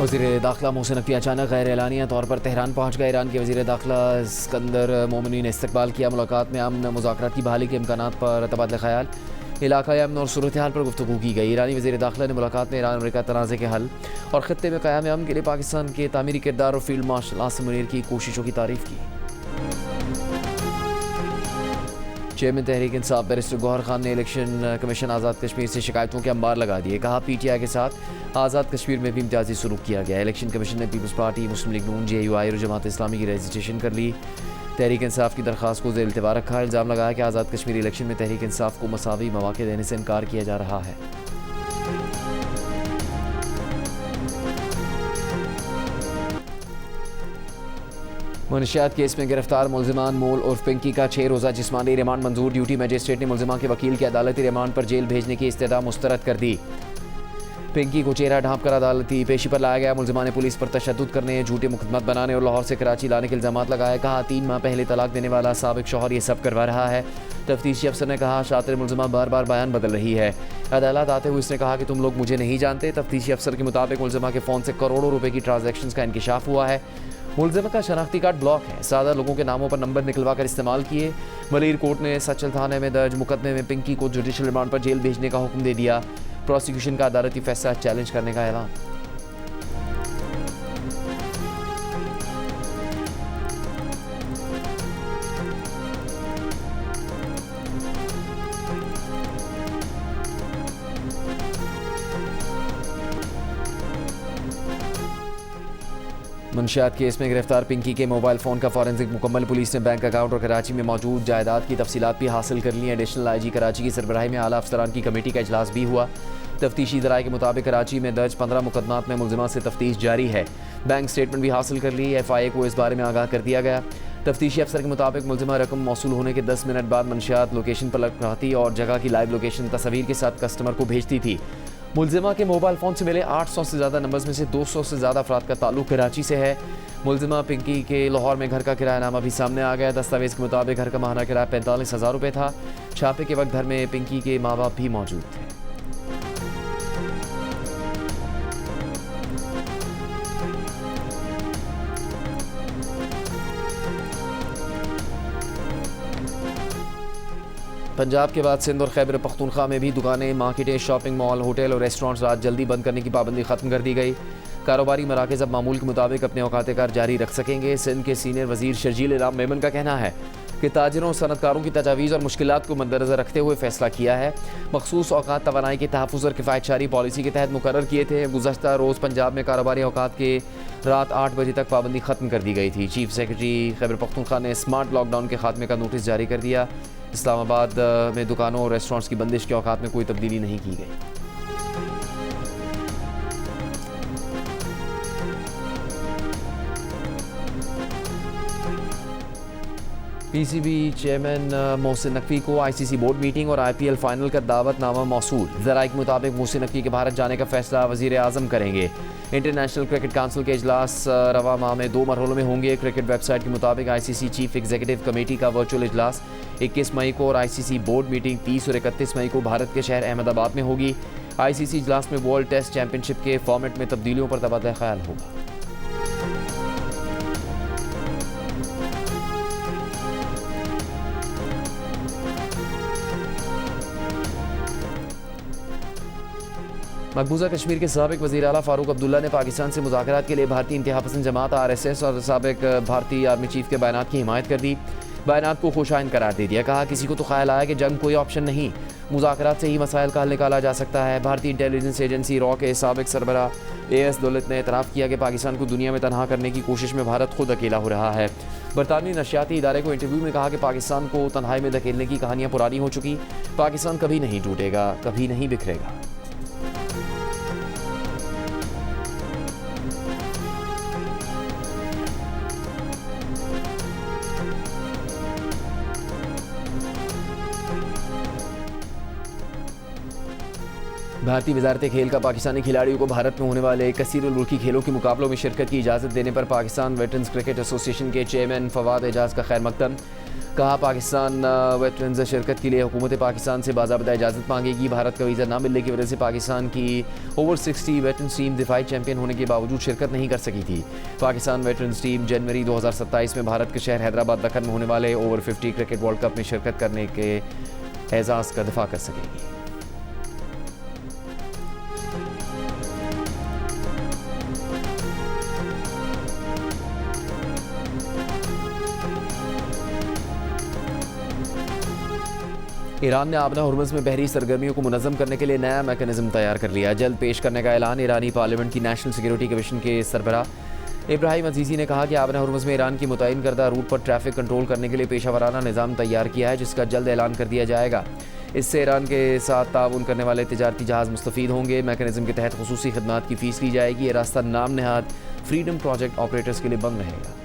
वज़ीर दाखिला मोहसिन नकवी अचानक गैर एलानिया तौर पर तेहरान पहुँच गए। ईरान के वज़ीर दाखिला सिकंदर मोमिनी ने इस्तकबाल किया। मुलाकात में अमन मुज़ाकरात की बहाली के इम्कानात पर तबादला ख़याल, इलाक़ाई अमन और सूरत हाल पर गुफ्तगू की गई। ईरानी वज़ीर दाखिला ने मुलाकात में ईरान अमेरिका तनाज़े के हल और ख़त्ते में क़याम अमन के लिए पाकिस्तान के तामीरी किरदार और फील्ड मार्शल आसिम मुनीर की कोशिशों की तारीफ़ की। चेयरमैन तहरीक इंसाफ बैरिस्टर गौहर खान ने इलेक्शन कमीशन आज़ाद कश्मीर से शिकायतों के अंबार लगा दिए। कहा PTI के साथ आज़ाद कश्मीर में भी इम्तियाजी सलूक किया गया। इलेक्शन कमीशन ने पीपल्स पार्टी, मुस्लिम लीग नून, JUI और जमात इस्लामी की रजिस्ट्रेशन कर ली। तहरीक इंसाफ की दरख्वास्त को ज़ेर-इल्तिवा रखा। इल्ज़ाम लगाया कि आज़ाद कश्मीर इलेक्शन में तहरीक इंसाफ को मसावी मौक़े देने से इनकार किया जा रहा है। मनशियात केस में गिरफ्तार मुल्ज़िमान मोल उर्फ पिंकी का 6 रोज़ा जिस्मानी रिमांड मंजूर। ड्यूटी मजिस्ट्रेट ने मुल्ज़िमा के वकील की अदालती रिमांड पर जेल भेजने की इस्तदा मुस्तरद कर दी। पिंकी को चेहरा ढांप कर अदालती पेशी पर लाया गया। मुल्ज़िमा ने पुलिस पर तशद्दुद करने, झूठे मुकदमत बनाने और लाहौर से कराची लाने के इल्ज़ाम लगाए। कहा 3 माह पहले तलाक देने वाला साबिक शौहर ये सब करवा रहा है। तफ्तीशी अफसर ने कहा शातिर मुल्ज़िमा बार बार बयान बदल रही है। अदालत आते हुए उसने कहा कि तुम लोग मुझे नहीं जानते। तफ्तीशी अफसर के मुताबिक मुल्ज़िमा के फ़ोन से करोड़ों रुपए की ट्रांजैक्शंस का इंकिशाफ हुआ है। मुल्ज़िमा का शनाख्ती कार्ड ब्लॉक है। सादा लोगों के नामों पर नंबर निकलवा कर इस्तेमाल किए। मलीर कोर्ट ने सचल थाने में दर्ज मुकदमे में पिंकी को जुडिशल रिमांड पर जेल भेजने का हुक्म दे दिया। प्रोसिक्यूशन का अदालती फैसला चैलेंज करने का ऐलान। मंशियात केस में गिरफ्तार पिंकी के मोबाइल फ़ोन का फॉरेंसिक मुकम्मल। पुलिस ने बैंक अकाउंट और कराची में मौजूद जायदाद की तफसीलात भी हासिल कर ली। एडिशनल IG कराची की सरबराही में आला अफसरान की कमेटी का इजलास भी हुआ। तफ्तीशी दराए के मुताबिक कराची में दर्ज 15 मुकदमात में मुल्ज़िमा से तफ्तीश जारी है। बैंक स्टेटमेंट भी हासिल कर ली। FIA को इस बारे में आगाह कर दिया गया। तफ्तीशी अफसर के मुताबिक मुल्ज़िमा रकम मौसूल होने के 10 मिनट बाद मंशियात लोकेशन पर लगाती और जगह की लाइव लोकेशन तस्वीर के साथ कस्टमर को भेजती थी। मुल्ज़िमा के मोबाइल फ़ोन से मिले 800 से ज़्यादा नंबर्स में से 200 से ज़्यादा अफराद का ताल्लुक कराची से है। मुल्ज़िमा पिंकी के लाहौर में घर का किरायानामा भी सामने आ गया। दस्तावेज़ के मुताबिक घर का माहाना किराया 45,000 रुपये था। छापे के वक्त घर में पिंकी के माँ बाप भी मौजूद थे। पंजाब के बाद सिंध और खैबर पख्तूनख्वा में भी दुकानें, मार्केटें, शॉपिंग मॉल, होटल और रेस्टोरेंट्स रात जल्दी बंद करने की पाबंदी ख़त्म कर दी गई। कारोबारी मराकज़ अब मामूल के मुताबिक अपने औकात कार जारी रख सकेंगे। सिंध के सीनियर वज़ीर शर्जील इलाम मेमन का कहना है कि ताजिरों और सनतकारों की तजावीज़ और मुश्किलात को मद्देनज़र रखते हुए फ़ैसला किया है। मखसूस औकात तवानाई के तहफ़्फ़ुज़ और किफ़ायतशारी पॉलिसी के तहत मुकर्रर किए थे। गुज़श्ता रोज़ पंजाब में कारोबारी औकात के रात 8 बजे तक पाबंदी ख़त्म कर दी गई थी। चीफ सेक्रेटरी खैबर पख्तूनख्वा ने स्मार्ट लॉकडाउन के खात्मे का नोटिस जारी कर दिया। इस्लामाबाद में दुकानों और रेस्टोरेंट्स की बंदिश के औकात में कोई तब्दीली नहीं की गई। PCB चेयरमैन मोहसिन नकवी को ICC बोर्ड मीटिंग और IPL फाइनल का दावतनामा मौसूल। ज़राए के मुताबिक मोहसिन नकवी के भारत जाने का फैसला वज़ीर आज़म करेंगे। इंटरनेशनल क्रिकेट काउंसिल के इजलास रवा माह में 2 मरहलों में होंगे। क्रिकेट वेबसाइट के मुताबिक ICC चीफ एग्जीक्यूटिव कमेटी का वर्चुअल इजलास 21 मई को और ICC बोर्ड मीटिंग 30 और 31 मई को भारत के शहर अहमदाबाद में होगी। ICC इजलास में वर्ल्ड टेस्ट चैंपियनशिप के फॉर्मेट में तब्दीलियों पर तबादला ख्याल होगा। मकबूजा कश्मीर के साबिक वज़ीर आला फ़ारूक अब्दुल्ला ने पाकिस्तान से मुज़ाकरात के लिए भारतीय इंतहा पसंद जमात RSS और साबिक भारतीय आर्मी चीफ के बयानात की हिमायत कर दी। बयानात को खुशाइन करार दे दिया। कहा किसी को तो ख्याल आया कि जंग कोई ऑप्शन नहीं, मुज़ाकरात से ही मसाइल का हल निकाला जा सकता है। भारतीय इंटेलिजेंस एजेंसी रॉ के साबिक सरबरा AS दौलत ने एतराफ़ किया कि पाकिस्तान को दुनिया में तनहा करने की कोशिश में भारत खुद अकेला हो रहा है। बरतानवी नशियाती इदारे को इंटरव्यू में कहा कि पाकिस्तान को तन्हाई में धकेलने की कहानियाँ पुरानी हो चुकी। पाकिस्तान कभी नहीं टूटेगा, कभी नहीं बिखरेगा। भारतीय वजारत खेल का पाकिस्तानी खिलाड़ियों को भारत में होने वाले कसीरुल मुल्की खेलों के मुकाबलों में शिरकत की इजाज़त देने पर पाकिस्तान वेटरन्स क्रिकेट एसोसिएशन के चेयरमैन फवाद एजाज का खैर मकदम। कहा पाकिस्तान वेटरन्स शिरकत के लिए हुकूमत पाकिस्तान से बाज़ाब्ता इजाज़त मांगेगी। भारत का वीज़ा ना मिलने की वजह से पाकिस्तान की ओवर 60 वेटरन्स टीम दिफाई चैंपियन होने के बावजूद शिरकत नहीं कर सकी थी। पाकिस्तान वेटरन्स टीम जनवरी 2027 में भारत के शहर हैदराबाद दक्कन में होने वाले ओवर 50 क्रिकेट वर्ल्ड कप में शिरकत करने के एजाज़ का दिफा कर सकेगी। ईरान ने आबना हुर्मुज़ में बहरी सरगर्मियों को मुनज़्ज़म करने के लिए नया मैकेनिज़्म तैयार कर लिया। जल्द पेश करने का ऐलान ईरानी पार्लियामेंट की नेशनल सिक्योरिटी कमीशन के सरबराह इब्राहिम अजीज़ी ने कहा कि आबना हुर्मुज़ में ईरान की मुतय्यन करदा रूट पर ट्रैफिक कंट्रोल करने के लिए पेशा वराना निज़ाम तैयार किया है, जिसका जल्द ऐलान कर दिया जाएगा। इससे ईरान के साथ ताउन करने वाले तिजारती जहाज़ मुस्तफ़ीद होंगे। मैकेनिज़्म के तहत खुसूसी खदमात की फ़ीस ली जाएगी। ये रास्ता नाम नहाद फ्रीडम प्रोजेक्ट ऑपरेटर्स के लिए बंद रहेगा।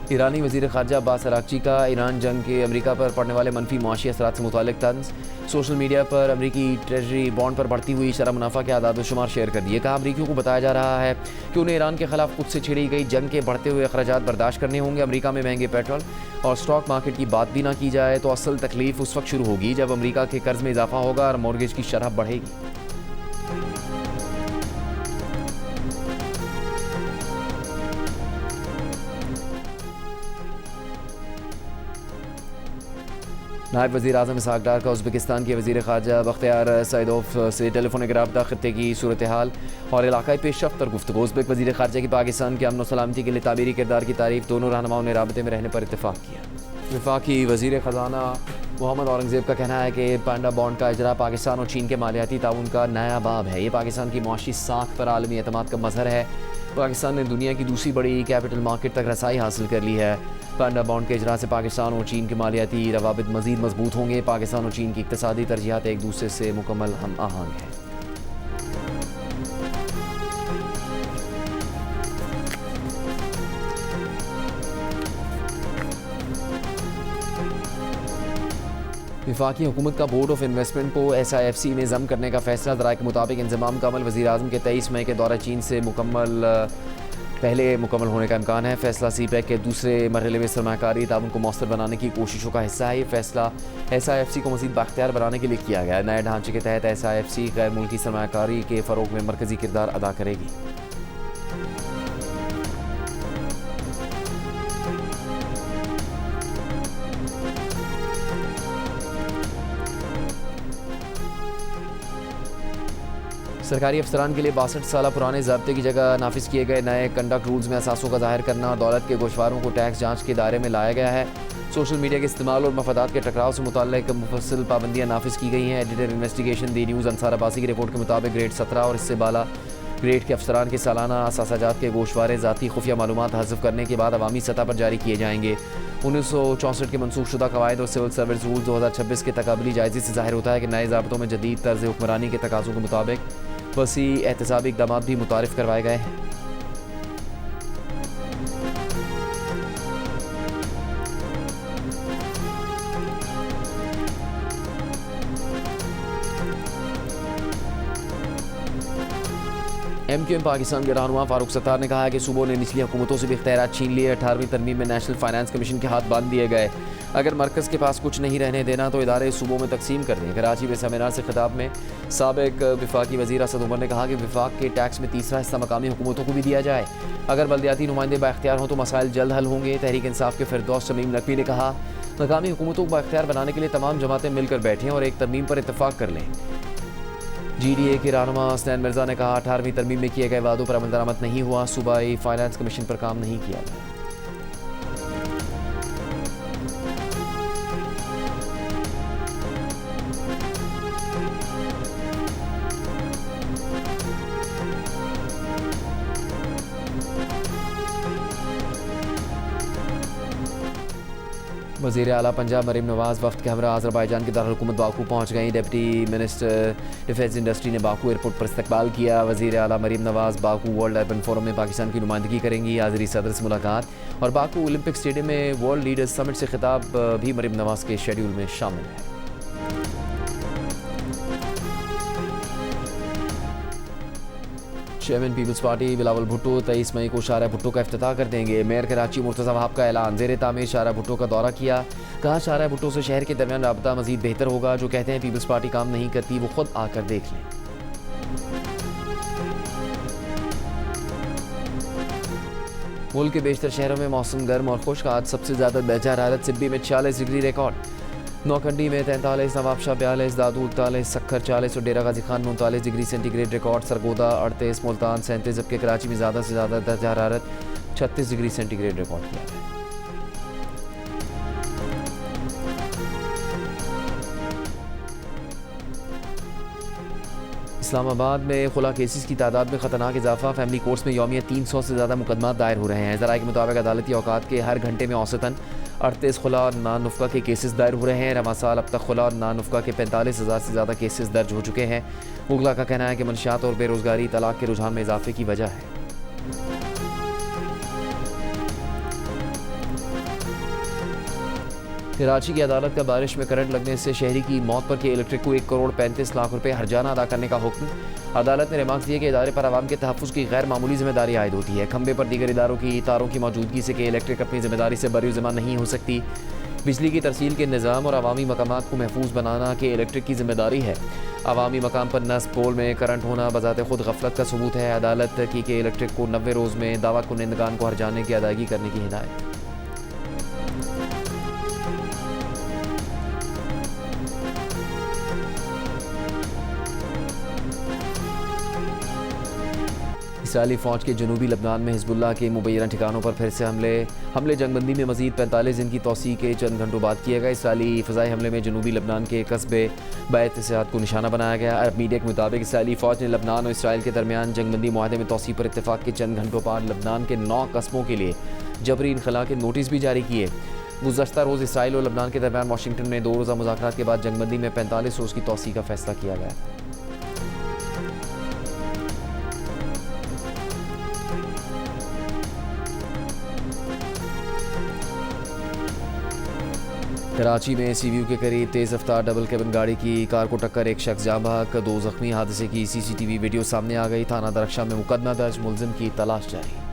ईरानी वज़ीर ख़ारजा अब्बास अराग़ची का ईरान जंग के अमरीका पर पड़ने वाले मनफी मुआशी असरात से मुतालिक तंज़। सोशल मीडिया पर अमरीकी ट्रेजरी बॉन्ड पर बढ़ती हुई शरह मुनाफा के आदाद व शुमार शेयर कर दिए। कहा अमरीकियों को बताया जा रहा है कि उन्हें ईरान के खिलाफ खुद से छिड़ी गई जंग के बढ़ते हुए अखराजात बर्दाश्त करने होंगे। अमरीका में महंगे पेट्रोल और स्टॉक मार्केट की बात भी ना की जाए तो असल तकलीफ उस वक्त शुरू होगी जब अमरीका के कर्ज में इजाफा होगा और मॉर्गेज की शरह बढ़ेगी। नायब वज़ीर आज़म इसहाक़ डार का उज़्बेकिस्तान के वज़ीर ख़ारजा बख्तियार सईदोव से टेलीफोनिक रब्ता, ख़ित्ते की सूरत हाल और इलाक़ाई पेशरफ़्त और गुफ्तगू। उज़्बेक वज़ीर ख़ारजा की पाकिस्तान के अमन व सलामती के लिए ताबीरी किरदार की तारीफ़। दोनों रहनुमाओं ने राबते में रहने पर इत्तेफ़ाक़ किया। वफ़ाक़ी वज़ीर ख़ज़ाना मोहम्मद औरंगज़ेब का कहना है कि पांडा बॉन्ड का इजरा पाकिस्तान और चीन के मालियाती ताउन का नया बाब है। ये पाकिस्तान की मुआशी साख पर आलमी एतमाद का मज़हर है। पाकिस्तान ने दुनिया की दूसरी बड़ी कैपिटल मार्केट तक रसाई हासिल कर ली है। पांडा बॉन्ड के इजरा से पाकिस्तान और चीन के मालियाती रवाबित मज़ीद मजबूत होंगे। पाकिस्तान और चीन की इक़्तिसादी तरजीहात एक दूसरे से मुकम्मल हम आहंग हैं। वफाकी हुकूमत का बोर्ड ऑफ इन्वेस्टमेंट को SIFC में ज़म करने का फैसला। ज़राए के मुताबिक इंज़माम का अमल वज़ीर आज़म के 23 मई के दौरा चीन से पहले मुकम्मल होने का इम्कान है। फैसला CPEC के दूसरे मरहले में सरमाकारी ताउन को मौसर बनाने की कोशिशों का हिस्सा है। ये फैसला SIFC को मज़ीद बाख्तियार बनाने के लिए किया गया है। नए ढांचे के तहत SIFC गैर मुल्की सरमाकारी के फ़रोग़ में मरकज़ी किरदार अदा करेगी। सरकारी अफसरान के लिए 62 साल पुराने ज़ाब्ते की जगह नाफिज किए गए नए कंडक्ट रूल्स में असासों का ज़ाहिर करना और दौलत के गोशवारों को टैक्स जांच के दायरे में लाया गया है। सोशल मीडिया के इस्तेमाल और मफादात के टकराव से मुताल्लिक़ मुफस्सिल पाबंदियाँ नाफिज की गई हैं। एडिटर इन्वेस्टिगेशन दी न्यूज़ अंसार अब्बासी की रिपोर्ट के मुताबिक ग्रेड 17 और इससे बाला ग्रेड के अफसरान के सालाना असासाजात के गोशवारे ज़ाती खुफिया मालूमात हज़फ करने के बाद अवामी सतह पर जारी किए जाएंगे। 1964 के मनसूख शुदा कवायद और सिविल सर्विस रूल्स 2026 के तकाबली जायज़े से ज़ाहिर होता है कि नए ज़ाब्तों में जदीद तर्ज़ हुक्मरानी के तकाज़ों के मुताबिक वसी एहतसाबी इक़दामात भी मुतारिफ़ करवाए गए हैं। MQM पाकिस्तान के रहनुमा फारूक सत्तार ने कहा है कि सूबों ने निचली हुकूमतों से भी इख्तियारात छीन लिए। 18वीं तरमीम में नेशनल फाइनेंस कमीशन के हाथ बांध दिए गए। अगर मरकज़ के पास कुछ नहीं रहने देना तो इदारे सूबों में तकसीम कर दें। कराची में सेमिनार से खिताब में साबिक वफाकी वज़ीर असद उमर ने कहा कि वफाक के टैक्स में तीसरा हिस्सा मकामी हुकूमतों को भी दिया जाए। अगर बल्दियाती नुमाइंदे बाख्तियार हों तो मसाइल जल्द हल होंगे। तहरीक इंसाफ के फिरदौस शमीम नकवी ने कहा मकामी हुकूमतों को बाख्तियार बनाने के लिए तमाम जमातें मिलकर बैठें और एक तरमीम पर इत्तफाक कर लें। GDA के रहनुमा हसनैन मिर्ज़ा ने कहा 18वीं तरमीम में किए गए वादों पर अमल दरामद नहीं हुआ। सूबाई फाइनेंस कमीशन पर काम नहीं किया गया। वज़ीर आला पंजाब मरीम नवाज़ वफ़द के हमरा अज़रबैजान के दारुल-हुकूमत बाकू पहुँच गई। डिप्टी मिनिस्टर डिफेंस इंडस्ट्री ने बाकू एयरपोर्ट पर इस्तकबाल किया। वज़ीर आला मरीम नवाज़ बाकू वर्ल्ड अर्बन फोरम में पाकिस्तान की नुमाइंदगी करेंगी। हाज़री सदर से मुलाकात और बाकू ओलंपिक स्टेडियम में वर्ल्ड लीडर्स समिट से खिताब भी मरीम नवाज़ के शेड्यूल में शामिल है। Chairman people's party Bilawal Bhutto 23 मई को शारा भुट्टो का इफ्तिताह कर देंगे। मेयर कराची मुर्तज़ा वहाब का ऐलान, ज़ेर तामीर शारा भुट्टो का दौरा किया। कहा शारा भुट्टो से शहर के दरमियान राबता मज़ीद बेहतर होगा। जो कहते हैं पीपल्स पार्टी काम नहीं करती वो खुद आकर देख लें। मुल्क के बेशतर शहरों में मौसम गर्म और खुश्क। आज सबसे ज़्यादा दर्जा हरारत सिब्बी में 40 डिग्री रिकॉर्ड, नौखंडी में 43, नवाबशाह 42, दादू 41, सक्खर 40 और डेरा गाजी खान में 39 degree centigrade record. Sargodha 38, Multan 37, जबकि कराची में ज़्यादा से ज़्यादा दर्जा हरारत 36 डिग्री सेंटीग्रेड रिकॉर्ड किया है। इस्लामाबाद में खुला केसेस की तादाद में खतरनाक इजाफा। फैमिली कोर्ट्स में यौमिया 300 से ज़्यादा मुकदमा दायर हो रहे हैं। ज़राए के मुताबिक अदालती औकात के हर घंटे में औसतन 38 खुला और नानुफ़्का के केसेस दायर हो रहे हैं। रवा साल अब तक खुला और नानुफ़्का के 45,000 से ज़्यादा केसेस दर्ज हो चुके हैं। मुगला का कहना है कि मंशियात और बेरोज़गारी तलाक के रुझान में इजाफे की वजह है। कराची की अदालत का बारिश में करंट लगने से शहरी की मौत पर के इलेक्ट्रिक को 1 करोड़ 35 लाख रुपए हर्जाना अदा करने का हुक्म। अदालत ने रिमार्क्स दिए कि इदारे पर आवाम के तहफ़्फ़ुज़ की गैर मामूली जिम्मेदारी आयद होती है। खंबे पर दीगर इदारों की तारों की मौजूदगी से के इलेक्ट्रिक अपनी जिम्मेदारी से बरी ज़िम्मा नहीं हो सकती। बिजली की तरसील के निज़ाम और अवामी मकामात को महफूज बनाना के इलेक्ट्रिक की जिम्मेदारी है। अवामी मकाम पर नस्ब पोल में करंट होना बजाते खुद गफलत का सबूत है। अदालत की के इलेक्ट्रिक को 90 रोज़ में दावा कुनिंदगान को हर्जाने की अदायगी करने की हिदायत। इसराइली फ़ौज के जनूबी लबनान में हिज़्बुल्लाह के मुबैना ठिकानों पर फिर से हमले जंगबंदी में मज़ीद 45 दिन की तौसीक़ के चंद घंटों बाद किया गया। इसराइली फ़ज़ाई हमले में जनूबी लबनान के कस्बे बैत-ए-सियाद को निशाना बनाया गया। अरब मीडिया के मुताबिक इसराइली फ़ौज ने लबनान और इसराइल के दरमियान जंगबंदी मुआहदे में तौसीक़ पर इत्तेफाक के चंद घंटों बाद लबनान के 9 कस्बों के लिए जबरी इनखला के नोटिस भी जारी किए। गुज़श्ता रोज़ इसराइल और लबनान के दरमियान वाशिंगटन में 2 रोज़ा मुज़ाकरात के बाद जंगबंदी में 45 रोज़ की तौसीक़ का फ़ैसला किया गया। कराची में सीव्यू के करीब तेज़ रफ्तार डबल कैबिन गाड़ी की कार को टक्कर, एक शख्स जाँ बहक, 2 ज़ख्मी। हादसे की CCTV वीडियो सामने आ गई। थाना दरख्शां में मुकदमा दर्ज, मुलजिम की तलाश जारी।